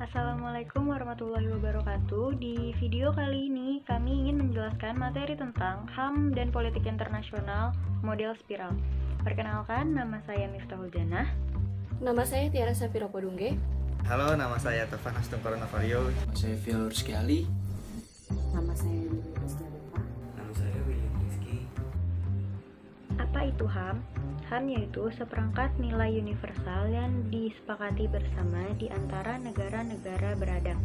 Assalamualaikum warahmatullahi wabarakatuh. Di video kali ini kami ingin menjelaskan materi tentang HAM dan politik internasional model spiral. Perkenalkan, nama saya Miftahul Janah. Nama saya Tiara Safira Podungge. Halo, nama saya Tovan Astung Navario. Nama saya Fiel Rizky Ali. Nama saya Willy Rizky. Nama saya William Rizky. Apa itu HAM? HAM yaitu seperangkat nilai universal yang disepakati bersama di antara negara-negara beradab.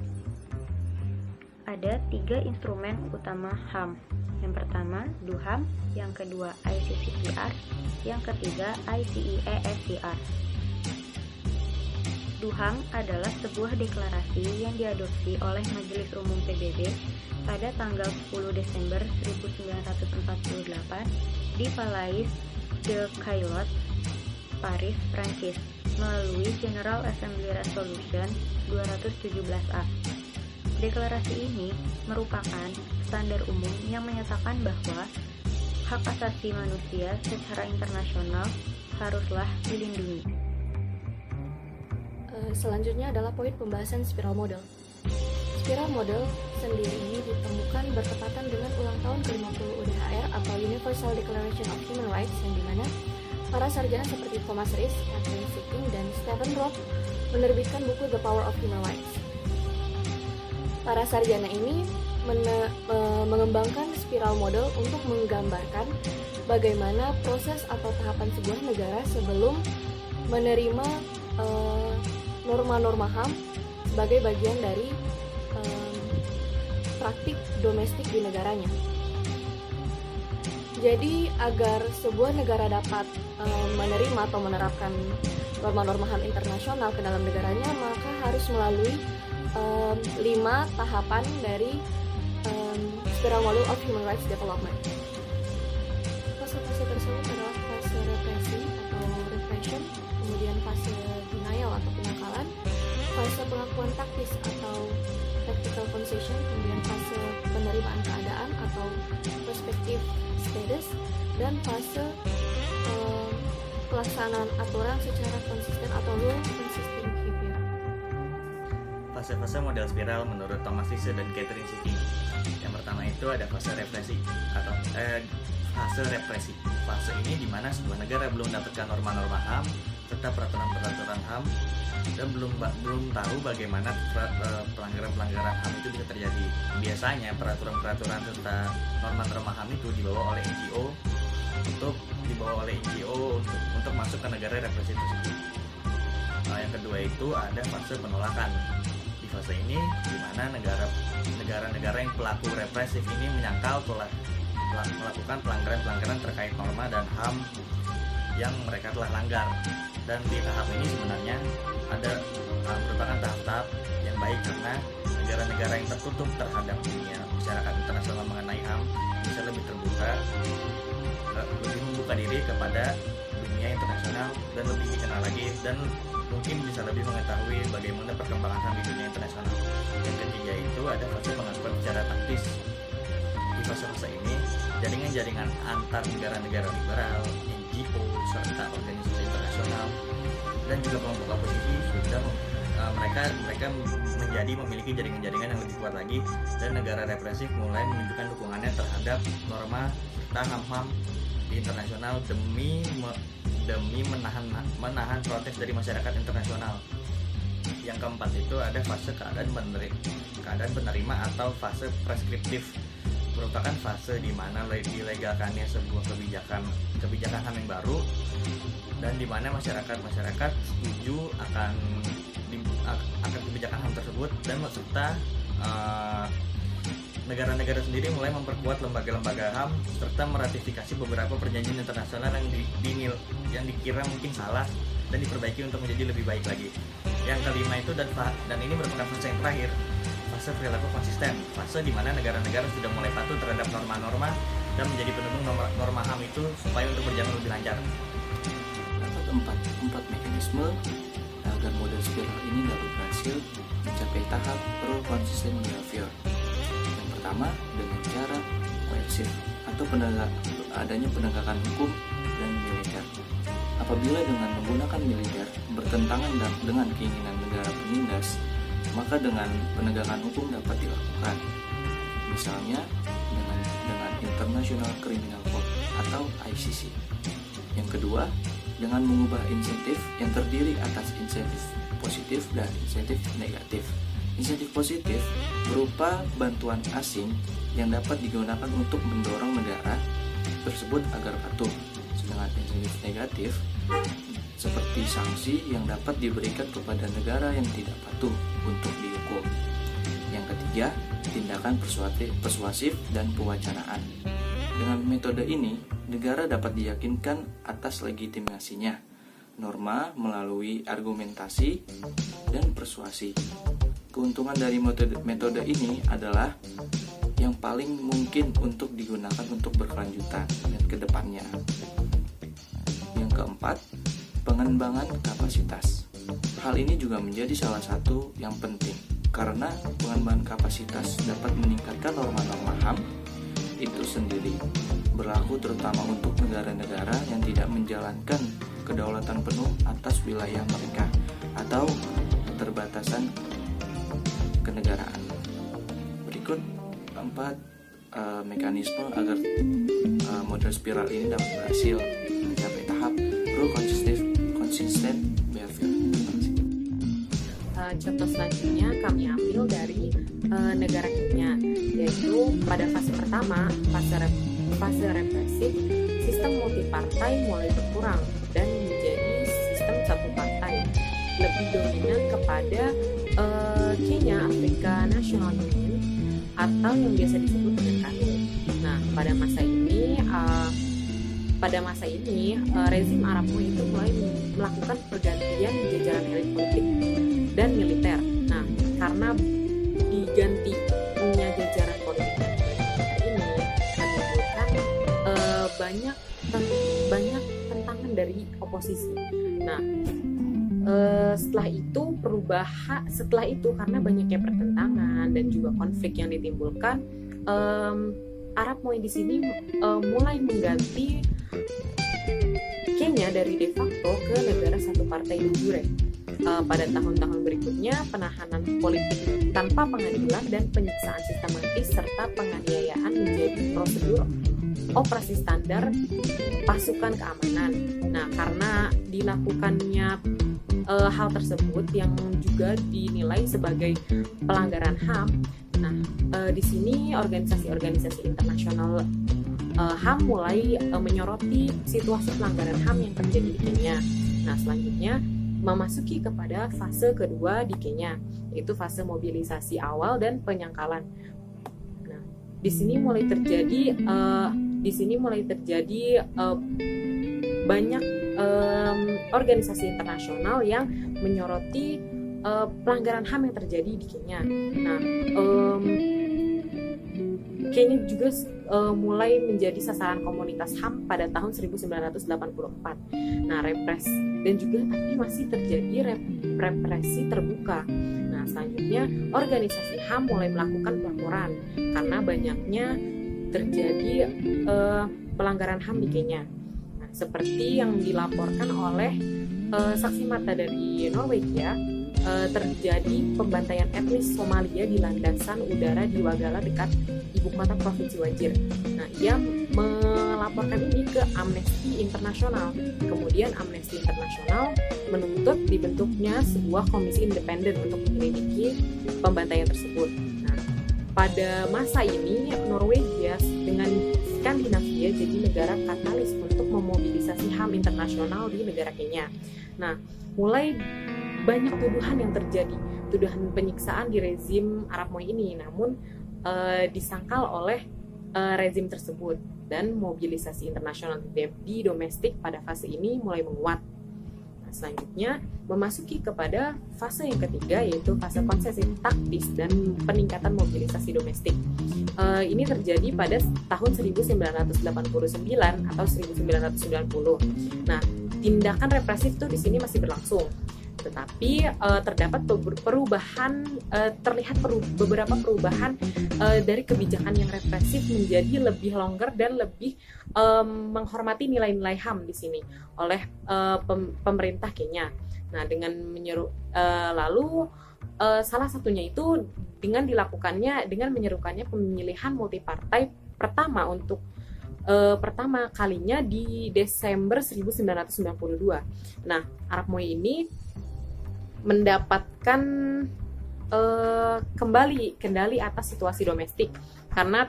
Ada 3 instrumen utama HAM. Yang pertama, DUHAM, yang kedua ICCPR, yang ketiga ICESCR. DUHAM adalah sebuah deklarasi yang diadopsi oleh Majelis Umum PBB pada tanggal 10 Desember 1948 di Palais de Caillot, Paris, Prancis, melalui General Assembly Resolution 217A. Deklarasi ini merupakan standar umum yang menyatakan bahwa hak asasi manusia secara internasional haruslah dilindungi. Selanjutnya adalah poin pembahasan spiral model. Spiral model sendiri ini ditemukan bertepatan dengan ulang tahun ke-50 UDHR atau Universal Declaration of Human Rights, yang dimana para sarjana seperti Thomas Ries, Catherine Sitting, dan Stephen Roth menerbitkan buku The Power of Human Rights. Para sarjana ini mengembangkan spiral model untuk menggambarkan bagaimana proses atau tahapan sebuah negara sebelum menerima norma-norma HAM sebagai bagian dari praktik domestik di negaranya. Jadi agar sebuah negara dapat menerima atau menerapkan norma-norma HAM internasional ke dalam negaranya, maka harus melalui 5 tahapan dari Spiral Model of Human Rights Development. Fase-fase tersebut adalah fase represi atau repression, kemudian fase denial atau penyangkalan, fase pengakuan taktis atau tactical concession, kemudian fase penerimaan keadaan atau perspective status, dan fase pelaksanaan aturan secara konsisten atau rule consistent behavior. Fase-fase model spiral menurut Thomas Ries dan Catherine Sitting. Yang pertama itu ada fase represi atau fase represi. Fase ini di mana sebuah negara belum mendapatkan norma-norma HAM serta peraturan-peraturan HAM dan belum tahu bagaimana pelanggaran-pelanggaran HAM itu bisa terjadi. Biasanya peraturan-peraturan serta norma-norma HAM itu dibawa oleh NGO untuk masuk ke negara represi tersebut. Yang kedua itu ada fase penolakan. Di fase ini di mana negara-negara yang pelaku represif ini menyangkal melakukan pelanggaran-pelanggaran terkait norma dan HAM yang mereka telah langgar. Dan di tahap ini sebenarnya merupakan tahap-tahap yang baik karena negara-negara yang tertutup terhadap dunia masyarakat internasional mengenai HAM bisa lebih terbuka, lebih membuka diri kepada dunia internasional dan lebih dikenal lagi, dan mungkin bisa lebih mengetahui bagaimana perkembangan HAM di dunia internasional. Yang ketiga itu ada fase pengakuan secara taktis. Di fase-fase ini jaringan-jaringan antar negara-negara liberal, NGO, serta organisasi internasional dan juga kelompok oposisi sudah mereka memiliki jaringan-jaringan yang lebih kuat lagi, dan negara represif mulai menunjukkan dukungannya terhadap norma serta HAM di internasional demi menahan protes dari masyarakat internasional. Yang keempat itu ada fase keadaan penerima atau fase preskriptif, merupakan fase di mana dilegalkannya sebuah kebijakan HAM yang baru, dan di mana masyarakat setuju akan kebijakan HAM tersebut, dan serta negara-negara sendiri mulai memperkuat lembaga-lembaga HAM serta meratifikasi beberapa perjanjian internasional yang dikira mungkin salah dan diperbaiki untuk menjadi lebih baik lagi. Yang kelima itu dan ini merupakan fase yang terakhir, fase perilaku konsisten, fase di mana negara-negara sudah mulai patuh terhadap norma-norma dan menjadi pendukung norma HAM itu supaya untuk berjalan lebih lancar. Terdapat empat mekanisme agar model spiral ini dapat berhasil mencapai tahap pro-consistent behavior. Yang pertama dengan cara koersif atau adanya penegakan hukum dan militer. Apabila dengan menggunakan militer bertentangan dengan keinginan negara penindas, maka maka dengan penegakan hukum dapat dilakukan. Misalnya dengan International Criminal Court atau ICC. Yang kedua, dengan mengubah insentif yang terdiri atas insentif positif dan insentif negatif. Insentif positif berupa bantuan asing yang dapat digunakan untuk mendorong negara tersebut agar patuh. Sedangkan insentif negatif seperti sanksi yang dapat diberikan kepada negara yang tidak patuh untuk dihukum. Yang ketiga, tindakan persuasif dan pewacanaan. Dengan metode ini, negara dapat diyakinkan atas legitimasinya norma melalui argumentasi dan persuasi. Keuntungan dari metode ini adalah yang paling mungkin untuk digunakan untuk berkelanjutan dan kedepannya. Yang keempat, pengembangan kapasitas. Hal ini juga menjadi salah satu yang penting karena pengembangan kapasitas dapat meningkatkan norma-norma HAM itu sendiri, berlaku terutama untuk negara-negara yang tidak menjalankan kedaulatan penuh atas wilayah mereka atau keterbatasan kenegaraan. Berikut 4 mekanisme agar model spiral ini dapat berhasil mencapai tahap consistent behavior. Contoh selanjutnya kami ambil dari negara Kenya, yaitu pada fase pertama, fase represif, sistem multipartai mulai berkurang dan menjadi sistem satu partai, lebih dominan kepada Kenya Africa National Union atau yang biasa disebut dengan KANU. Nah, pada masa ini rezim Arab itu mulai melakukan pergantian jajaran elit politik dan militer. Nah, karena digantinya jajaran politik dan militer ini menimbulkan banyak tentangan dari oposisi. Nah, setelah itu karena banyaknya pertentangan dan juga konflik yang ditimbulkan, Arab Moi di sini mulai mengganti Kenya dari de facto ke negara satu partai de jure. Pada tahun-tahun berikutnya, penahanan politik tanpa pengadilan dan penyiksaan sistematis serta penganiayaan menjadi prosedur operasi standar pasukan keamanan. Nah, karena dilakukannya hal tersebut yang juga dinilai sebagai pelanggaran HAM, nah di sini organisasi-organisasi internasional HAM mulai menyoroti situasi pelanggaran HAM yang terjadi di Kenya. Nah, selanjutnya memasuki kepada fase kedua di Kenya, yaitu fase mobilisasi awal dan penyangkalan. Nah, di sini mulai terjadi banyak organisasi internasional yang menyoroti pelanggaran HAM yang terjadi di Kenya. Nah, Kenya juga mulai menjadi sasaran komunitas HAM pada tahun 1984. Nah, dan juga tapi masih terjadi represi terbuka. Nah, selanjutnya organisasi HAM mulai melakukan pelaporan karena banyaknya terjadi pelanggaran HAM di Kenya. Nah, seperti yang dilaporkan oleh saksi mata dari Norwegia, terjadi pembantaian etnis Somalia di landasan udara di Wagala dekat ibu kota provinsi Wajir. Nah, ia melaporkan ini ke Amnesty International. Kemudian Amnesty International menuntut dibentuknya sebuah komisi independen untuk menyelidiki pembantaian tersebut. Nah, pada masa ini Norwegia dengan Skandinavia jadi negara katalis untuk memobilisasi HAM internasional di negara Kenya. Nah, mulai banyak tuduhan yang terjadi, tuduhan penyiksaan di rezim Arab Moi ini, namun disangkal oleh rezim tersebut, dan mobilisasi internasional di domestik pada fase ini mulai menguat. Nah, selanjutnya memasuki kepada fase yang ketiga, yaitu fase konsesi taktis dan peningkatan mobilisasi domestik. Ini terjadi pada tahun 1989 atau 1990. Nah, tindakan represif itu di sini masih berlangsung, tetapi terdapat beberapa perubahan dari kebijakan yang represif menjadi lebih longgar dan lebih menghormati nilai-nilai HAM di sini oleh pemerintah Kenya. Nah, dengan lalu salah satunya itu dengan menyerukannya pemilihan multipartai pertama pertama kalinya di Desember 1992. Nah, Arab Moi ini mendapatkan kembali kendali atas situasi domestik karena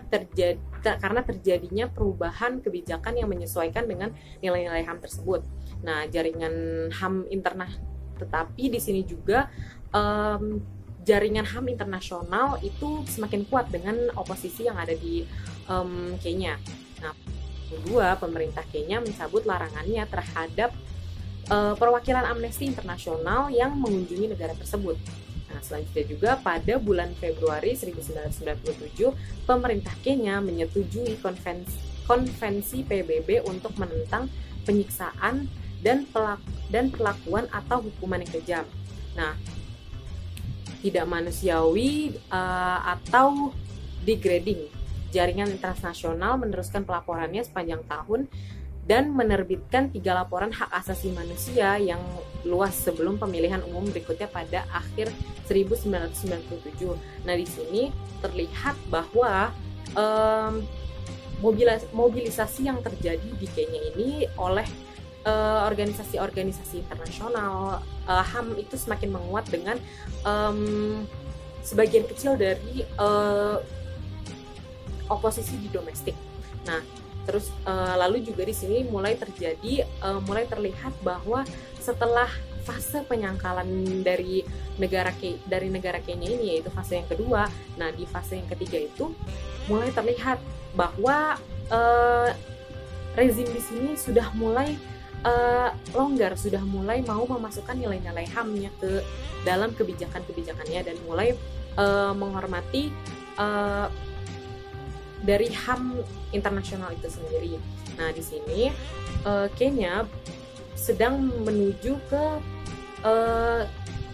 terjadinya perubahan kebijakan yang menyesuaikan dengan nilai-nilai HAM tersebut. Nah, jaringan HAM tetapi di sini juga jaringan HAM internasional itu semakin kuat dengan oposisi yang ada di Kenya. Nah, kedua, pemerintah Kenya mencabut larangannya terhadap perwakilan Amnesty Internasional yang mengunjungi negara tersebut. Nah, selanjutnya juga pada bulan Februari 1997, pemerintah Kenya menyetujui konvensi PBB untuk menentang penyiksaan dan perlakuan atau hukuman yang kejam. Nah, tidak manusiawi atau degrading. Jaringan internasional meneruskan pelaporannya sepanjang tahun dan menerbitkan 3 laporan hak asasi manusia yang luas sebelum pemilihan umum berikutnya pada akhir 1997. Nah, di sini terlihat bahwa mobilisasi yang terjadi di Kenya ini oleh organisasi-organisasi internasional HAM itu semakin menguat dengan sebagian kecil dari oposisi di domestik. Nah, terus lalu juga di sini mulai terlihat bahwa setelah fase penyangkalan dari negara Kenya ini, yaitu fase yang kedua. Nah, di fase yang ketiga itu mulai terlihat bahwa rezim di sini sudah mulai longgar, sudah mulai mau memasukkan nilai-nilai HAM-nya ke dalam kebijakan-kebijakannya dan mulai menghormati dari HAM internasional itu sendiri. Nah, di sini Kenya sedang menuju ke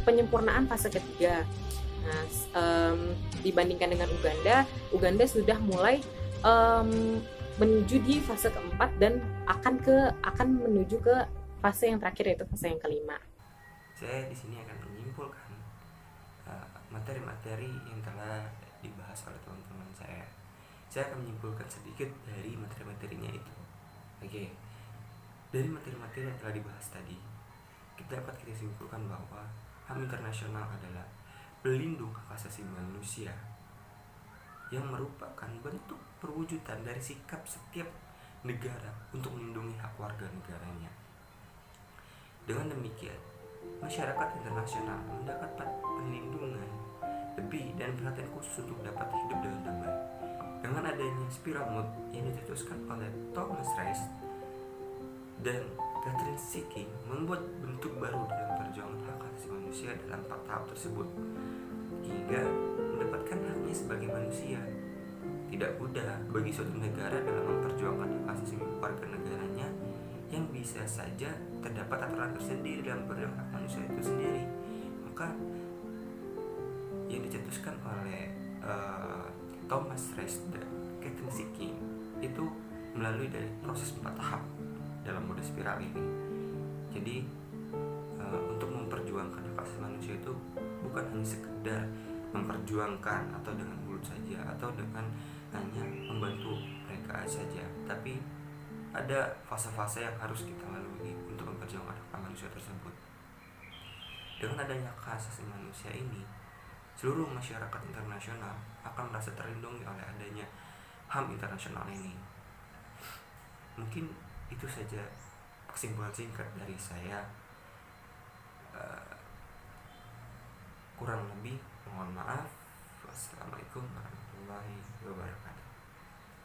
penyempurnaan fase ketiga. Nah, dibandingkan dengan Uganda sudah mulai menuju di fase keempat dan akan menuju ke fase yang terakhir, yaitu fase yang kelima. Saya di sini akan menyimpulkan materi-materi yang telah dibahas oleh teman-teman saya. Saya akan menyimpulkan sedikit dari materi-materinya itu. Oke. Dari materi-materi yang telah dibahas tadi, kita simpulkan bahwa HAM internasional adalah pelindung hak asasi manusia yang merupakan bentuk perwujudan dari sikap setiap negara untuk melindungi hak warga negaranya. Dengan demikian, masyarakat internasional mendapat perlindungan lebih dan perhatian khusus untuk dapat hidup dengan damai. Dengan adanya spiral mode yang dicetuskan oleh Thomas Reis dan Catherine Seeking membuat bentuk baru dalam perjuangan hak asasi manusia dalam 4 tahap tersebut, hingga mendapatkan haknya sebagai manusia. Tidak mudah bagi suatu negara dalam memperjuangkan hak asasi warga negaranya yang bisa saja terdapat aturan tersendiri dalam perjuangan hak manusia itu sendiri. Maka yang dicetuskan oleh Thomas Reis dan Catherine Seeking itu melalui dari proses 4 tahap dalam mode spiral ini. Jadi untuk memperjuangkan hak asasi manusia itu bukan hanya sekedar memperjuangkan atau dengan mulut saja atau dengan hanya membantu mereka saja, tapi ada fase-fase yang harus kita lalui untuk memperjuangkan hak manusia tersebut. Dengan adanya hak asasi manusia ini, seluruh masyarakat internasional akan merasa terlindungi oleh adanya HAM internasional ini. Mungkin itu saja kesimpulan singkat dari saya. Kurang lebih mohon maaf. Wassalamualaikum warahmatullahi wabarakatuh.